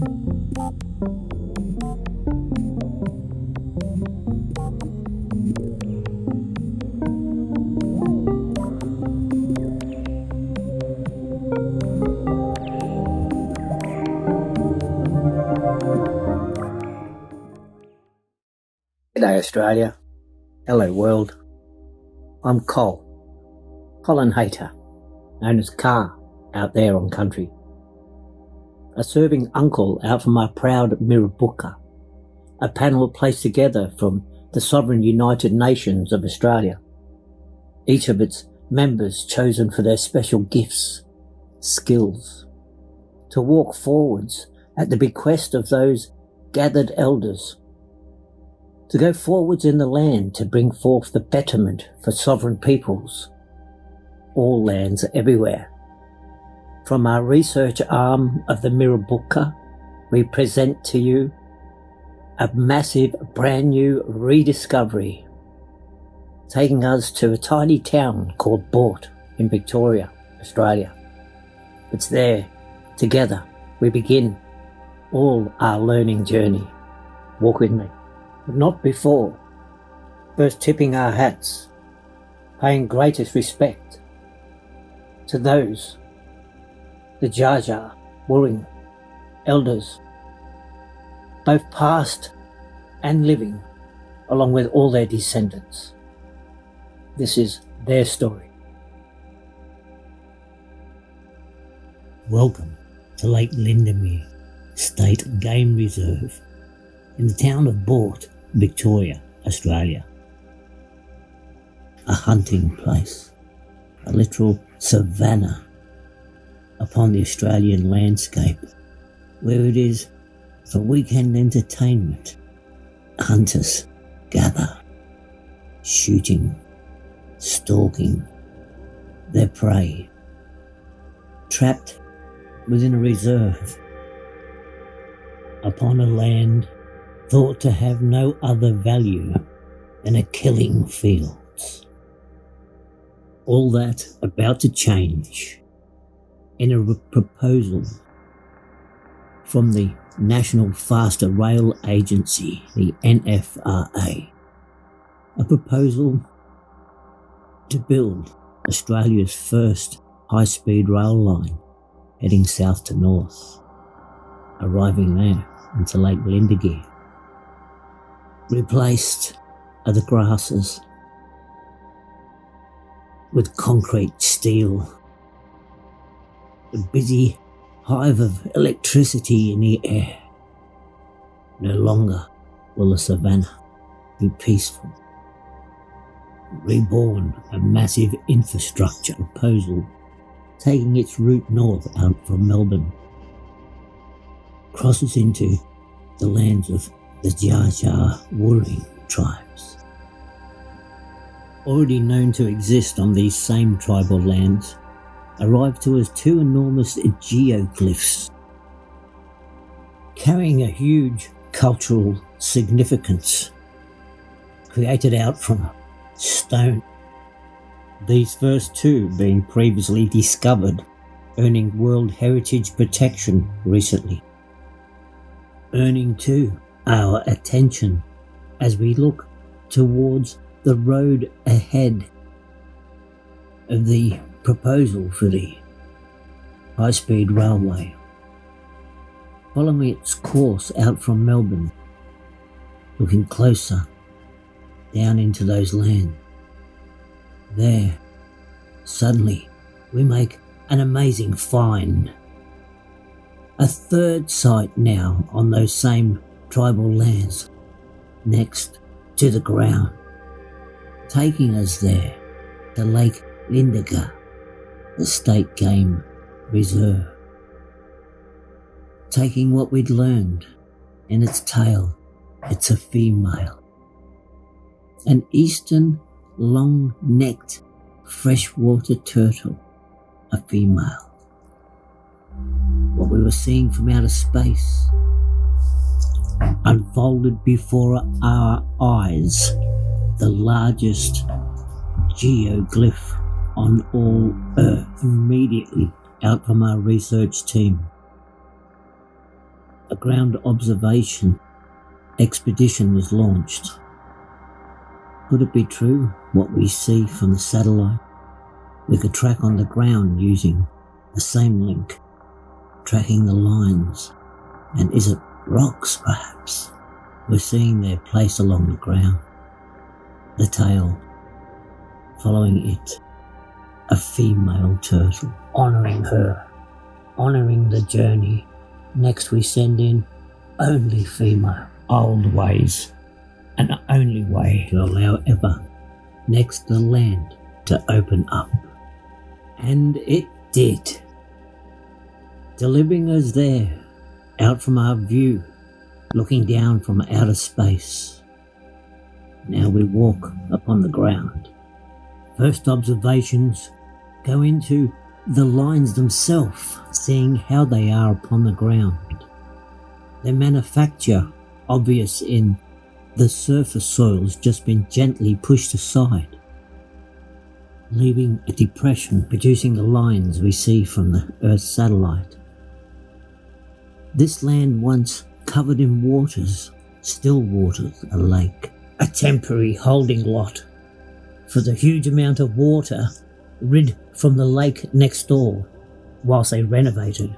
G'day Australia. Hello world. I'm Colin Hayter, known as Car out there on country. A serving uncle out from our proud Mirrabooka, a panel placed together from the Sovereign United Nations of Australia, each of its members chosen for their special gifts, skills, to walk forwards at the bequest of those gathered elders, to go forwards in the land to bring forth the betterment for sovereign peoples, all lands everywhere. From our research arm of the Mirrabooka, we present to you a massive brand new rediscovery, taking us to a tiny town called Boort in Victoria, Australia. It's there, together, we begin all our learning journey. Walk with me. But not before, first tipping our hats, paying greatest respect to those, the Jar Jar, Wurring, elders, both past and living, along with all their descendants. This is their story. Welcome to Lake Lindermere State Game Reserve in the town of Boort, Victoria, Australia. A hunting place, a literal savannah upon the Australian landscape, where it is for weekend entertainment. Hunters gather, shooting, stalking their prey, trapped within a reserve upon a land thought to have no other value than a killing fields. All that about to change in a proposal from the National Faster Rail Agency, the NFRA, a proposal to build Australia's first high-speed rail line heading south to north, arriving there into Lake Lindermere. Replaced are the grasses with concrete steel, the busy hive of electricity in the air. No longer will the savannah be peaceful. Reborn, a massive infrastructure proposal taking its route north out from Melbourne, crosses into the lands of the Jar Jar Wurring tribes. Already known to exist on these same tribal lands, arrived to us two enormous geoglyphs, carrying a huge cultural significance, created out from stone. These first two being previously discovered, earning World Heritage protection recently. Earning too our attention as we look towards the road ahead of the proposal for the high-speed railway. Following its course out from Melbourne, looking closer down into those lands. There, suddenly, we make an amazing find. A third site now on those same tribal lands, next to the ground, taking us there to Lake Lindermere, the State Game Reserve. Taking what we'd learned in its tail, it's a female. An eastern long-necked freshwater turtle, a female. What we were seeing from outer space unfolded before our eyes, the largest geoglyph on all Earth. Immediately out from our research team, a ground observation expedition was launched. Could it be true, what we see from the satellite? We could track on the ground using the same link, tracking the lines. And is it rocks, perhaps? We're seeing their place along the ground. The tail, following it, a female turtle, honouring her, honouring the journey. Next we send in only female, old ways, and the only way to allow ever. Next the land to open up. And it did. Delivering us there, out from our view, looking down from outer space. Now we walk upon the ground. First observations go into the lines themselves, seeing how they are upon the ground. Their manufacture obvious in the surface soils just been gently pushed aside, leaving a depression producing the lines we see from the Earth's satellite. This land once covered in waters, still waters, a lake, a temporary holding lot for the huge amount of water rid from the lake next door whilst they renovated,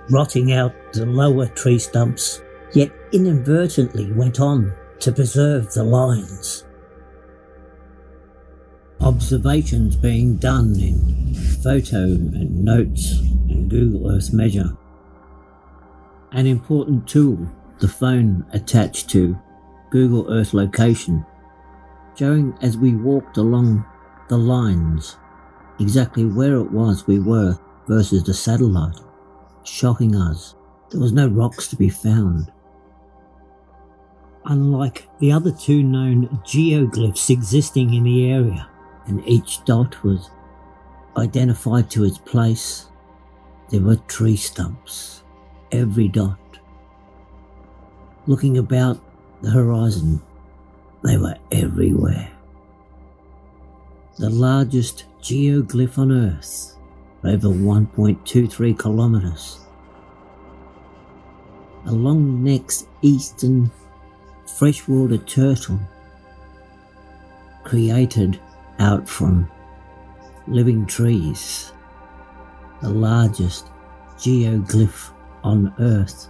rotting out the lower tree stumps, yet inadvertently went on to preserve the lines. Observations being done in photo and notes and Google Earth Measure. An important tool, the phone attached to Google Earth Location, showing as we walked along the lines exactly where it was we were versus the satellite, shocking us. There was no rocks to be found. Unlike the other two known geoglyphs existing in the area, and each dot was identified to its place, there were tree stumps, every dot. Looking about the horizon, they were everywhere. The largest geoglyph on Earth, over 1.23 kilometres. A long-necked eastern freshwater turtle created out from living trees. The largest geoglyph on Earth,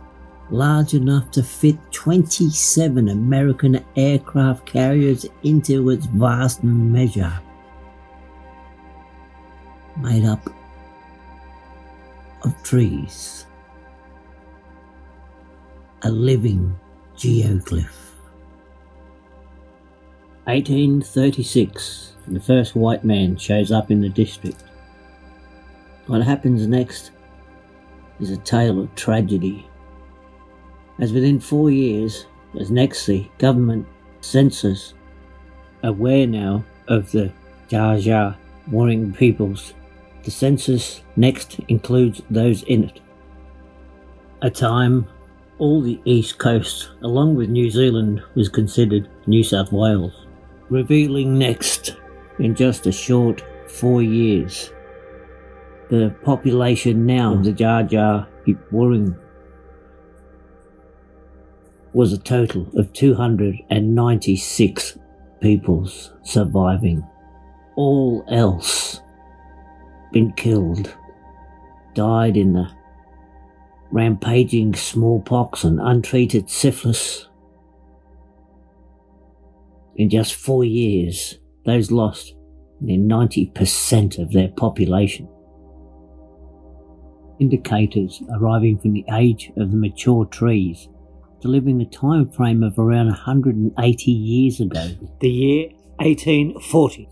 large enough to fit 27 American aircraft carriers into its vast measure. Made up of trees. A living geoglyph. 1836, and the first white man shows up in the district. What happens next is a tale of tragedy, as within 4 years, as next the government census, aware now of the Jar Jar warring peoples, the census next includes those in it. A time all the East Coast, along with New Zealand, was considered New South Wales, revealing next, in just a short 4 years, the population now of the Jar Jar warring was a total of 296 peoples surviving. All else been killed, died in the rampaging smallpox and untreated syphilis. In just 4 years, those lost near 90% of their population. Indicators arriving from the age of the mature trees, delivering a time frame of around 180 years ago, the year 1840.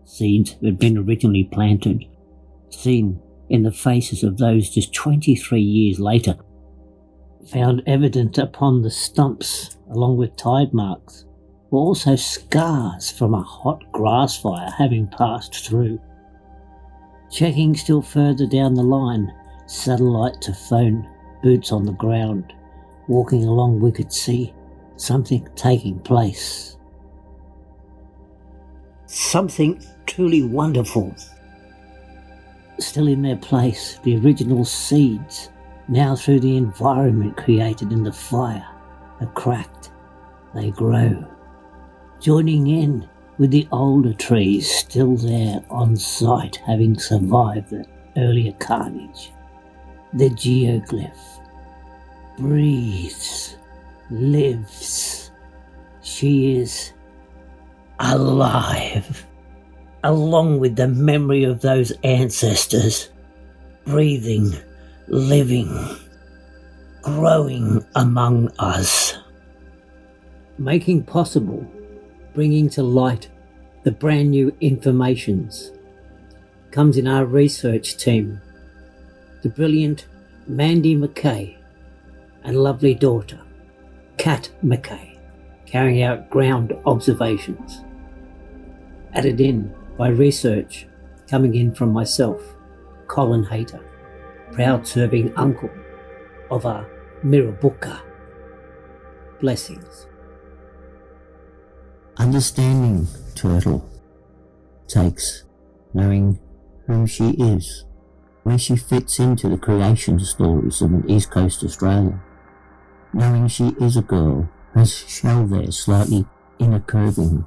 Seeds had been originally planted, seen in the faces of those just 23 years later, found evident upon the stumps along with tide marks, were also scars from a hot grass fire having passed through. Checking still further down the line, satellite to phone, boots on the ground, walking along we could see something taking place. Something truly wonderful. still in their place, the original seeds, now through the environment created in the fire, are cracked. They grow, joining in with the older trees still there on site, having survived the earlier carnage. The geoglyph breathes, lives. She is alive, along with the memory of those ancestors, breathing, living, growing among us, making possible, bringing to light the brand new informations, comes in our research team, the brilliant Mandy McKay and lovely daughter, Kat McKay, carrying out ground observations. Added in by research coming in from myself, Colin Hayter, proud serving uncle of our Mirrabooka. Blessings. Understanding Turtle takes knowing who she is, where she fits into the creation stories of an East Coast Australia. Knowing she is a girl, her shell there slightly inner curving,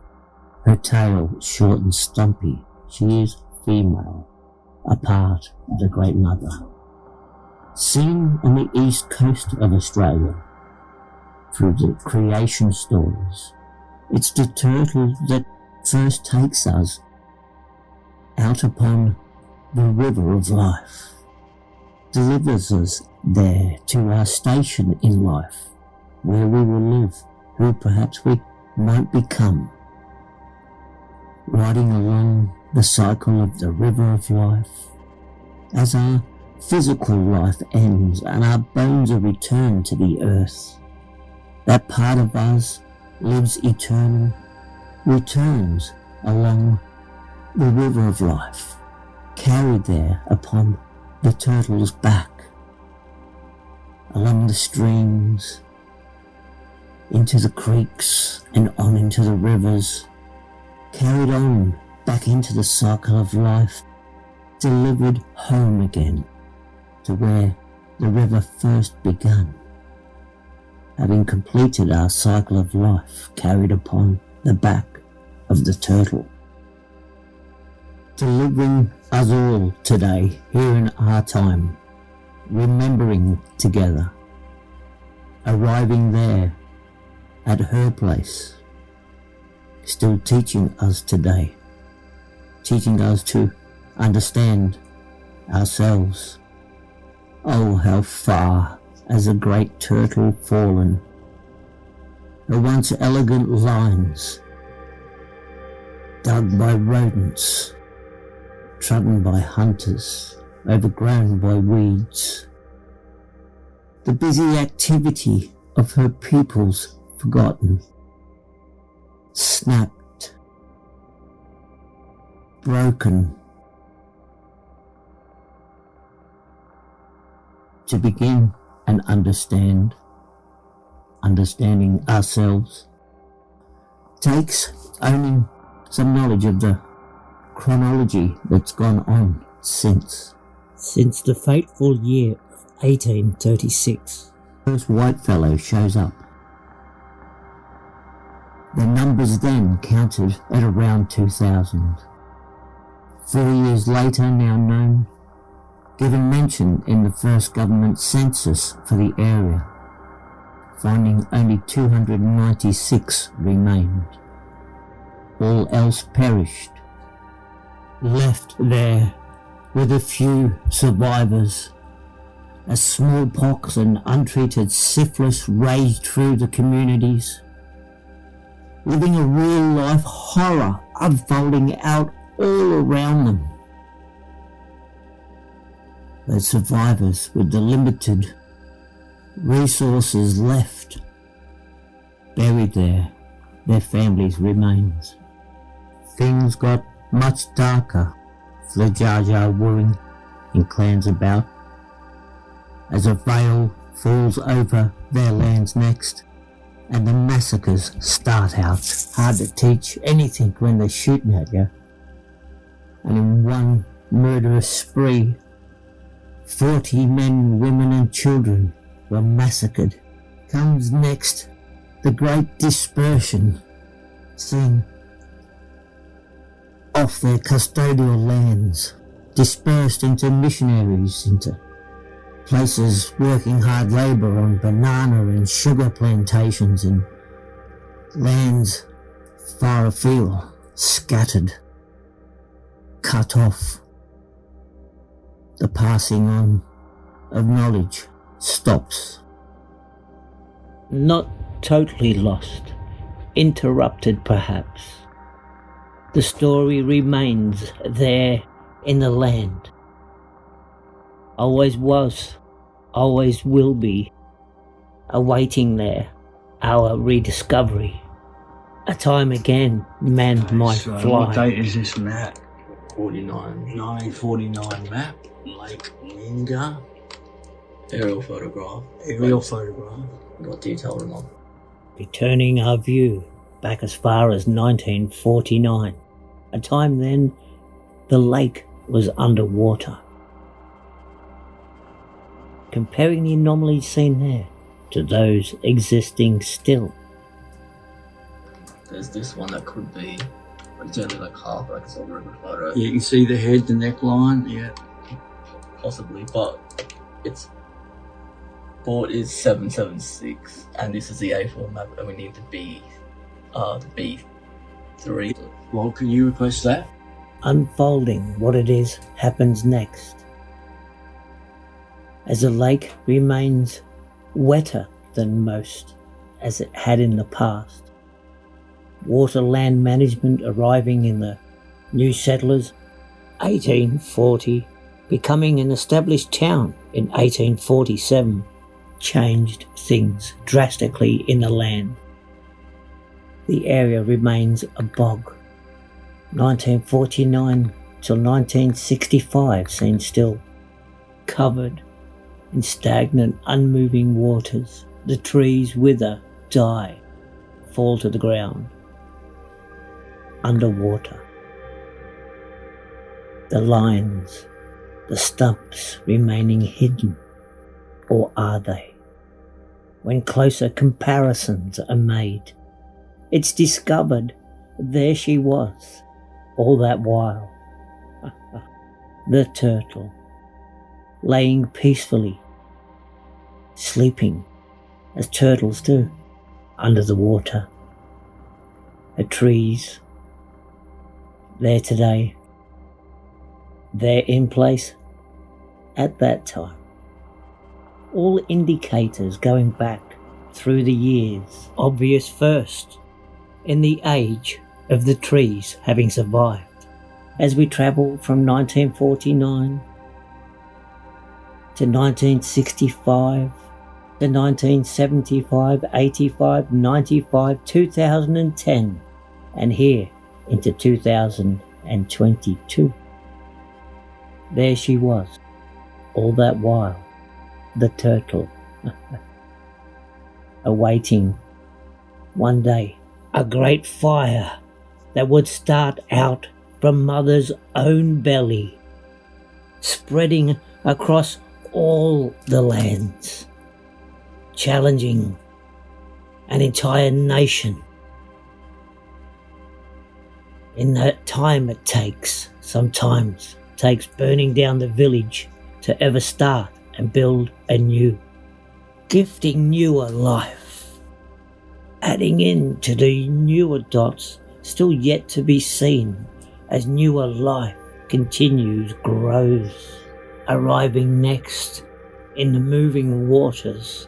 her tail short and stumpy. She is female, a part of the Great Mother. Seen on the east coast of Australia, through the creation stories, it's the turtle that first takes us out upon the river of life, delivers us there to our station in life, where we will live, who perhaps we might become, riding along the cycle of the river of life. As our physical life ends and our bones are returned to the earth, that part of us lives eternal, returns along the river of life, carried there upon the turtle's back, along the streams, into the creeks and on into the rivers, carried on back into the cycle of life, delivered home again to where the river first began. Having completed our cycle of life, carried upon the back of the turtle, delivering us all today, here in our time, remembering together, arriving there at her place, still teaching us today, teaching us to understand ourselves. Oh, how far has a great turtle fallen. Her once elegant lines, dug by rodents, trodden by hunters, overgrown by weeds. The busy activity of her peoples forgotten, snapped, broken, to begin and understanding ourselves, takes owning some knowledge of the chronology that's gone on since the fateful year of 1836. First white fellow shows up. The numbers then counted at around 2,000. 4 years later, now known, given mention in the first government census for the area, finding only 296 remained. All else perished, left there with a few survivors. As smallpox and untreated syphilis raged through the communities, living a real-life horror unfolding out all around them. The survivors, with the limited resources left, buried there their families' remains. Things got much darker for the Jar Jar Wooing in clans about, as a veil falls over their lands next, and the massacres start out. Hard to teach anything when they're shooting at you. And in one murderous murderous spree. 40 men, women and children were massacred. Comes next the Great Dispersion, seeing off their custodial lands, dispersed into missionaries, into places working hard labour on banana and sugar plantations in lands far afield, scattered, cut off. The passing on of knowledge stops. Not totally lost, interrupted perhaps. The story remains there in the land. Always was, always will be, awaiting there our rediscovery. A time again man might fly. What date is this map? 49. 1949 map. Lake Winga. Aerial photograph. Aerial photograph. Got detail or not. Returning our view back as far as 1949, a time then the lake was underwater. Comparing the anomalies seen there to those existing still. There's this one that could be, but it's only like half, like it's not a very good photo. You can see the head, the neckline, yeah. Possibly, but it's board is 776, and this is the A4 map, and we need the B3. Well, can you request that? Unfolding what it is happens next. As the lake remains wetter than most, as it had in the past. Water land management arriving in the new settlers, 1840, becoming an established town in 1847, changed things drastically in the land. The area remains a bog. 1949 till 1965 seen still, covered in stagnant, unmoving waters. The trees wither, die, fall to the ground. Underwater. The lines, the stumps remaining hidden, or are they? When closer comparisons are made, it's discovered there she was, all that while. The turtle, laying peacefully, sleeping as turtles do, under the water. The trees, there today, there in place at that time. All indicators going back through the years, obvious first in the age of the trees having survived. As we travel from 1949 to 1965 to 1975, 85, 95, 2010, and here into 2022. There she was, all that while, the turtle, awaiting one day a great fire that would start out from mother's own belly, spreading across all the lands, challenging an entire nation. In that time it sometimes takes burning down the village to ever start and build anew, gifting newer life, adding in to the newer dots still yet to be seen as newer life continues, grows, arriving next in the moving waters.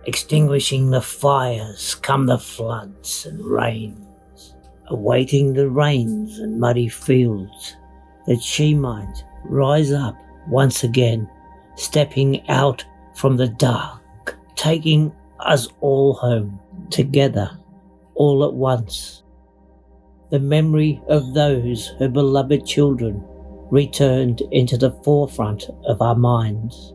Extinguishing the fires come the floods and rains, awaiting the rains and muddy fields, that she might rise up once again, stepping out from the dark, taking us all home, together, all at once. The memory of those her beloved children returned into the forefront of our minds.